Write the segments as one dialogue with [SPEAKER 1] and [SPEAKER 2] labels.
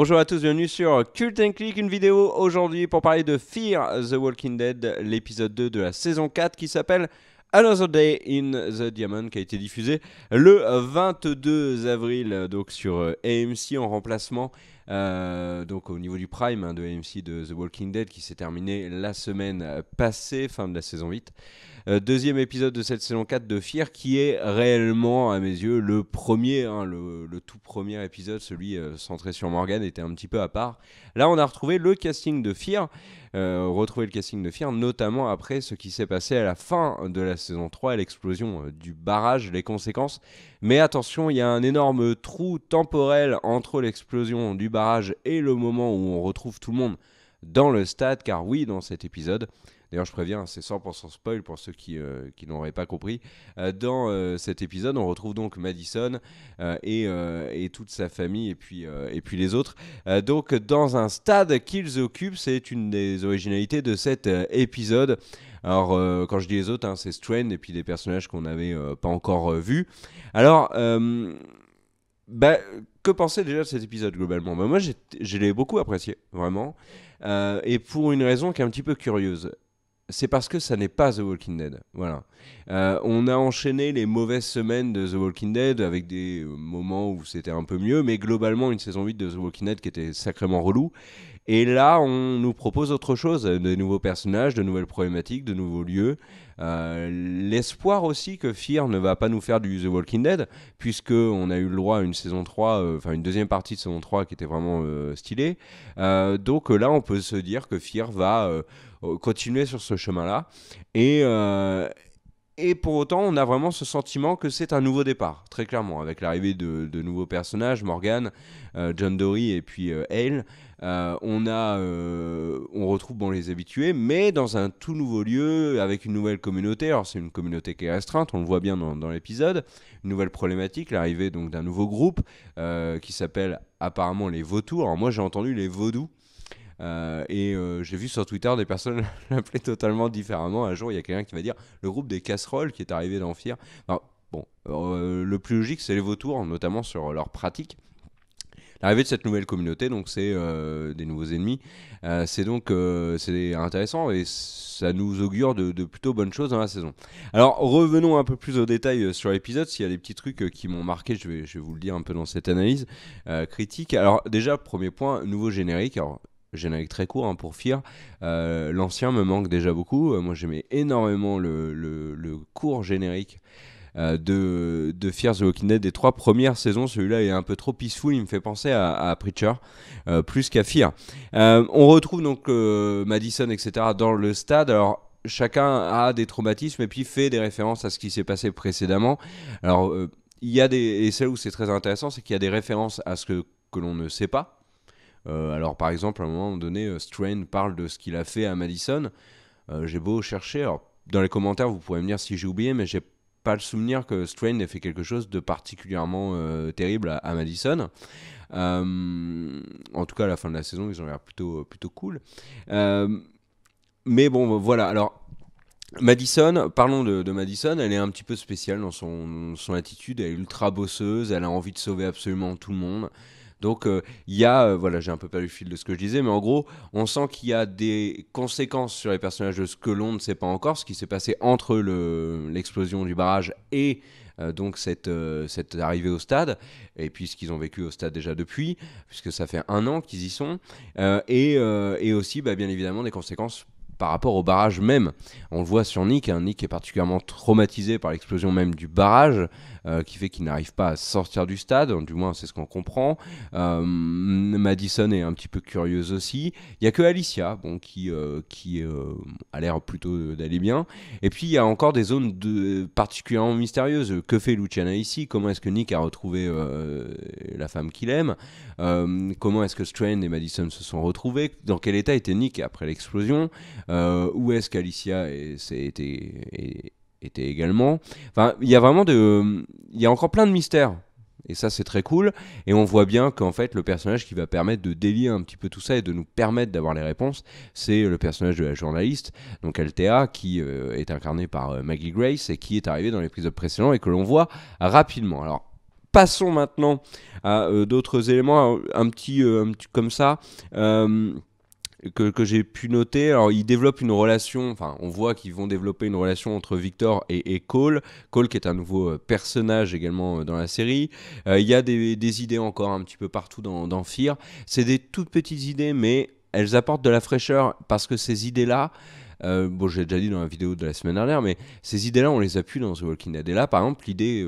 [SPEAKER 1] Bonjour à tous, bienvenue sur Cult & Click, une vidéo aujourd'hui pour parler de Fear the Walking Dead, l'épisode 2 de la saison 4 qui s'appelle Another Day in the Diamond, qui a été diffusé le 22 avril donc sur AMC en remplacement donc au niveau du prime de AMC de The Walking Dead qui s'est terminé la semaine passée, fin de la saison 8. Deuxième épisode de cette saison 4 de Fear qui est réellement à mes yeux le premier, le tout premier épisode, celui centré sur Morgan, était un petit peu à part. Là on a retrouvé le casting de Fear, notamment après ce qui s'est passé à la fin de la saison 3, l'explosion du barrage, les conséquences. Mais attention, il y a un énorme trou temporel entre l'explosion du barrage et le moment où on retrouve tout le monde dans le stade, car oui, dans cet épisode, d'ailleurs je préviens, c'est 100% spoil pour ceux qui n'auraient pas compris, dans cet épisode on retrouve donc Madison et toute sa famille et puis les autres, donc dans un stade qu'ils occupent. C'est une des originalités de cet épisode. Alors quand je dis les autres, c'est Strand et puis des personnages qu'on n'avait pas encore vus. Alors que penser déjà de cet épisode globalement? Moi je l'ai beaucoup apprécié, vraiment, et pour une raison qui est un petit peu curieuse. C'est parce que ça n'est pas The Walking Dead. Voilà. On a enchaîné les mauvaises semaines de The Walking Dead avec des moments où c'était un peu mieux, mais globalement une saison 8 de The Walking Dead qui était sacrément relou. Et là, on nous propose autre chose, de nouveaux personnages, de nouvelles problématiques, de nouveaux lieux. L'espoir aussi que Fear ne va pas nous faire du The Walking Dead, puisqu'on a eu le droit à une saison 3, une deuxième partie de saison 3 qui était vraiment stylée. Donc là, on peut se dire que Fear va continuer sur ce chemin-là. Et pour autant, on a vraiment ce sentiment que c'est un nouveau départ, très clairement, avec l'arrivée de nouveaux personnages, Morgan, John Dorie et puis Hale. On retrouve les habitués, mais dans un tout nouveau lieu, avec une nouvelle communauté. Alors c'est une communauté qui est restreinte, on le voit bien dans l'épisode. Une nouvelle problématique, l'arrivée donc d'un nouveau groupe qui s'appelle apparemment les Vautours. Alors moi j'ai entendu les Vaudous. J'ai vu sur Twitter des personnes l'appeler totalement différemment. Un jour, il y a quelqu'un qui va dire le groupe des casseroles qui est arrivé dans Fear. Le plus logique, c'est les vautours, notamment sur leurs pratiques. L'arrivée de cette nouvelle communauté, donc c'est des nouveaux ennemis. C'est intéressant et ça nous augure de plutôt bonnes choses dans la saison. Alors revenons un peu plus au détail sur l'épisode. S'il y a des petits trucs qui m'ont marqué, je vais vous le dire un peu dans cette analyse critique. Alors déjà, premier point, nouveau générique. Alors, générique très court pour Fear. L'ancien me manque déjà beaucoup. Moi j'aimais énormément le court générique de Fear the Walking Dead des 3 premières saisons. Celui-là est un peu trop peaceful, il me fait penser à Preacher plus qu'à Fear. On retrouve donc Madison, etc. dans le stade. Alors chacun a des traumatismes et puis fait des références à ce qui s'est passé précédemment. Alors il y a et celle où c'est très intéressant, c'est qu'il y a des références à ce que l'on ne sait pas. Alors par exemple à un moment donné Strand parle de ce qu'il a fait à Madison. J'ai beau chercher, alors dans les commentaires vous pourrez me dire si j'ai oublié, mais j'ai pas le souvenir que Strand ait fait quelque chose de particulièrement terrible à Madison. En tout cas à la fin de la saison ils ont l'air plutôt cool. Mais bon voilà, alors Madison, parlons de Madison. Elle est un petit peu spéciale dans son attitude. Elle est ultra bosseuse, elle a envie de sauver absolument tout le monde. Donc il y a, j'ai un peu perdu le fil de ce que je disais, mais en gros, on sent qu'il y a des conséquences sur les personnages de ce que l'on ne sait pas encore, ce qui s'est passé entre l'explosion du barrage et donc cette arrivée au stade, et puis ce qu'ils ont vécu au stade déjà depuis, puisque ça fait 1 an qu'ils y sont, et aussi bien évidemment des conséquences par rapport au barrage même. On le voit sur Nick, Nick est particulièrement traumatisé par l'explosion même du barrage, qui fait qu'il n'arrive pas à sortir du stade, du moins c'est ce qu'on comprend. Madison est un petit peu curieuse aussi. Il n'y a que Alicia qui a l'air plutôt d'aller bien. Et puis il y a encore des zones particulièrement mystérieuses. Que fait Luciana ici? Comment est-ce que Nick a retrouvé la femme qu'il aime? Comment est-ce que Strand et Madison se sont retrouvés? Dans quel état était Nick après l'explosion? Où est-ce qu'Alicia était également? Enfin, il y a encore plein de mystères. Et ça, c'est très cool. Et on voit bien qu'en fait, le personnage qui va permettre de délier un petit peu tout ça et de nous permettre d'avoir les réponses, c'est le personnage de la journaliste, donc Althea, qui est incarnée par Maggie Grace et qui est arrivée dans l'épisode précédent et que l'on voit rapidement. Alors, Passons maintenant à d'autres éléments, un petit comme ça. Que j'ai pu noter. Alors, ils développent une relation, enfin, on voit qu'ils vont développer une relation entre Victor et Cole. Cole, qui est un nouveau personnage également dans la série. Il y a des idées encore un petit peu partout dans Fear. C'est des toutes petites idées, mais elles apportent de la fraîcheur parce que ces idées-là, bon, j'ai déjà dit dans la vidéo de la semaine dernière, mais ces idées-là, on les appuie dans The Walking Dead. Et là, par exemple, l'idée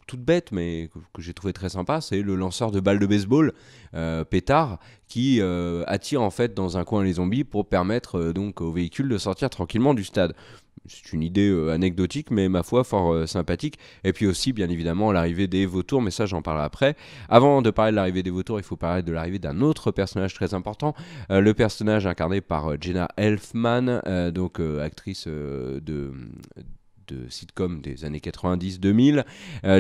[SPEAKER 1] toute bête, mais que j'ai trouvé très sympa, c'est le lanceur de balles de baseball, pétard, qui attire en fait dans un coin les zombies pour permettre donc aux véhicules de sortir tranquillement du stade. C'est une idée anecdotique, mais ma foi fort sympathique. Et puis aussi, bien évidemment, l'arrivée des vautours, mais ça j'en parlerai après. Avant de parler de l'arrivée des vautours, il faut parler de l'arrivée d'un autre personnage très important, le personnage incarné par Jenna Elfman, donc actrice de sitcom des années 90-2000,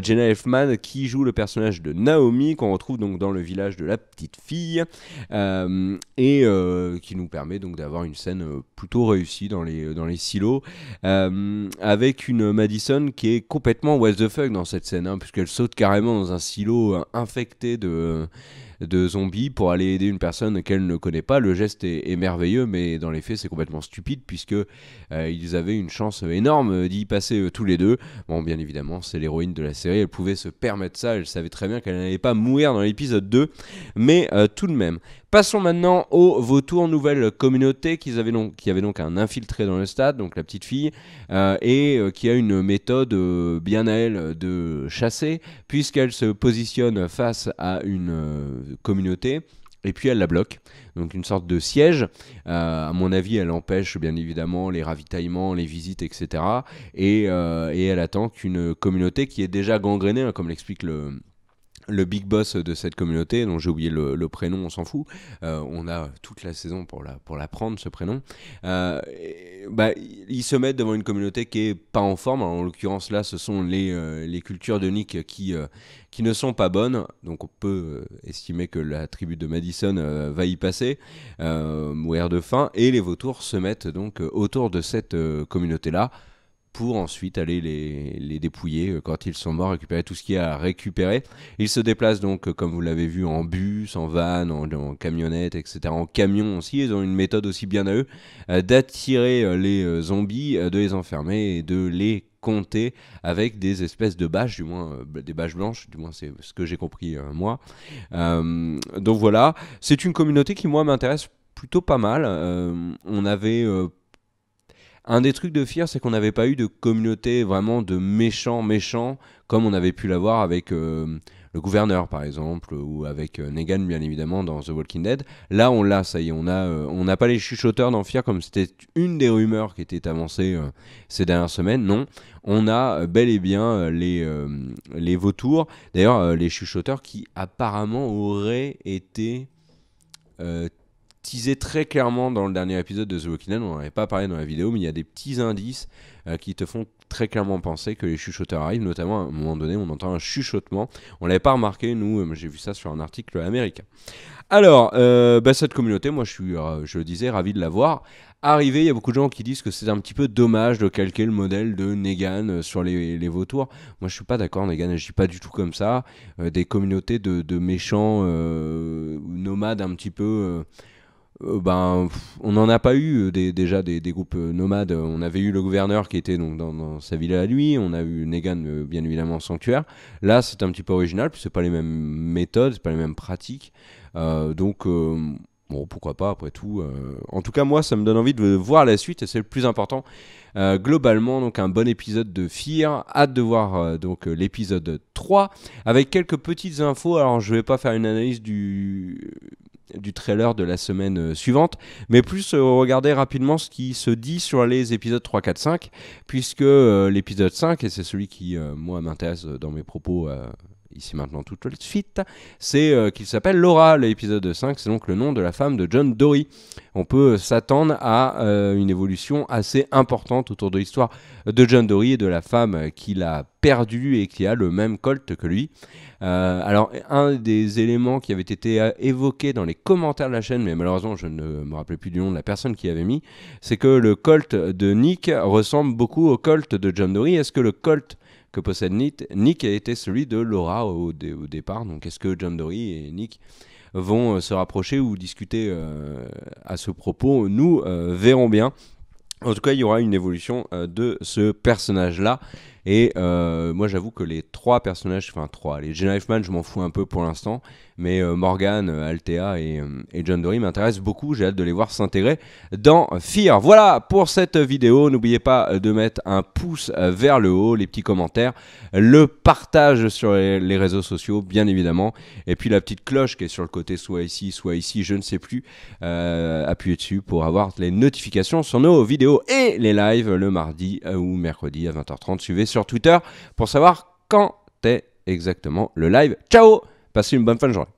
[SPEAKER 1] Jenna Elfman qui joue le personnage de Naomi qu'on retrouve donc dans le village de la petite fille et qui nous permet donc d'avoir une scène plutôt réussie dans les silos avec une Madison qui est complètement what the fuck dans cette scène puisqu'elle saute carrément dans un silo infecté de zombies pour aller aider une personne qu'elle ne connaît pas. Le geste est merveilleux, mais dans les faits, c'est complètement stupide puisque ils avaient une chance énorme d'y passer tous les deux. Bon, bien évidemment, c'est l'héroïne de la série, elle pouvait se permettre ça, elle savait très bien qu'elle n'allait pas mourir dans l'épisode 2, mais tout de même. Passons maintenant aux vautours, nouvelle communauté qui avait donc un infiltré dans le stade, donc la petite fille, et qui a une méthode bien à elle de chasser, puisqu'elle se positionne face à une communauté, et puis elle la bloque. Donc une sorte de siège. À mon avis, elle empêche bien évidemment les ravitaillements, les visites, etc. Et elle attend qu'une communauté qui est déjà gangrénée, comme l'explique le big boss de cette communauté, dont j'ai oublié le prénom, on s'en fout. On a toute la saison pour l'apprendre, ce prénom. Ils se mettent devant une communauté qui est pas en forme. Alors, en l'occurrence, là, ce sont les cultures de Nick qui ne sont pas bonnes. Donc, on peut estimer que la tribu de Madison va y passer, mourir de faim. Et les vautours se mettent donc autour de cette communauté-là, pour ensuite aller les dépouiller quand ils sont morts, récupérer tout ce qu'il y a à récupérer. Ils se déplacent donc, comme vous l'avez vu, en bus, en van, en camionnette, etc. En camion aussi. Ils ont une méthode aussi bien à eux d'attirer les zombies, de les enfermer et de les compter avec des espèces de bâches, du moins des bâches blanches, du moins c'est ce que j'ai compris moi. Donc voilà, c'est une communauté qui moi m'intéresse plutôt pas mal. On avait un des trucs de Fear, c'est qu'on n'avait pas eu de communauté vraiment de méchants, comme on avait pu l'avoir avec le gouverneur, par exemple, ou avec Negan, bien évidemment, dans The Walking Dead. Là, on l'a, ça y est, on n'a pas les chuchoteurs dans Fear, comme c'était une des rumeurs qui était avancée ces dernières semaines. Non, on a bel et bien les vautours. D'ailleurs, les chuchoteurs qui apparemment auraient été teasé très clairement dans le dernier épisode de The Walking Dead. On n'en avait pas parlé dans la vidéo, mais il y a des petits indices qui te font très clairement penser que les chuchoteurs arrivent. Notamment, à un moment donné, on entend un chuchotement. On ne l'avait pas remarqué, nous, j'ai vu ça sur un article américain. Alors, cette communauté, moi je suis, je le disais, ravi de la voir arriver. Il y a beaucoup de gens qui disent que c'est un petit peu dommage de calquer le modèle de Negan sur les vautours. Moi je suis pas d'accord, Negan n'agit pas du tout comme ça. Des communautés de méchants nomades un petit peu... on n'en a pas eu déjà des groupes nomades. On avait eu le gouverneur qui était donc dans sa villa à lui. On a eu Negan, bien évidemment, en sanctuaire. Là, c'est un petit peu original, puis c'est pas les mêmes méthodes, c'est pas les mêmes pratiques. Bon, pourquoi pas, après tout. En tout cas, moi, ça me donne envie de voir la suite, et c'est le plus important. Globalement, donc un bon épisode de Fear. Hâte de voir donc l'épisode 3, avec quelques petites infos. Alors, je vais pas faire une analyse du trailer de la semaine suivante, mais plus regarder rapidement ce qui se dit sur les épisodes 3, 4, 5, puisque l'épisode 5, et c'est celui qui, moi, m'intéresse dans mes propos ici maintenant tout de suite, c'est qu'il s'appelle Laura. L'épisode 5, c'est donc le nom de la femme de John Dorie. On peut s'attendre à une évolution assez importante autour de l'histoire de John Dorie et de la femme qu'il a perdue et qui a le même Colt que lui. Alors, un des éléments qui avait été évoqué dans les commentaires de la chaîne, mais malheureusement je ne me rappelais plus du nom de la personne qui avait mis, c'est que le Colt de Nick ressemble beaucoup au Colt de John Dorie. Est-ce que le Colt que possède Nick a été celui de Laura au départ. Donc est-ce que John Dorie et Nick vont se rapprocher ou discuter à ce propos? Nous verrons bien. En tout cas, il y aura une évolution de ce personnage-là. Et moi, j'avoue que les trois personnages, les Jenna Elfman, je m'en fous un peu pour l'instant. Mais Morgan, Althea et John Dorie m'intéressent beaucoup. J'ai hâte de les voir s'intégrer dans Fear. Voilà pour cette vidéo. N'oubliez pas de mettre un pouce vers le haut, les petits commentaires, le partage sur les réseaux sociaux, bien évidemment. Et puis la petite cloche qui est sur le côté, soit ici, je ne sais plus. Appuyez dessus pour avoir les notifications sur nos vidéos et les lives le mardi ou mercredi à 20h30. Suivez sur Twitter pour savoir quand est exactement le live. Ciao! Passez une bonne fin de journée.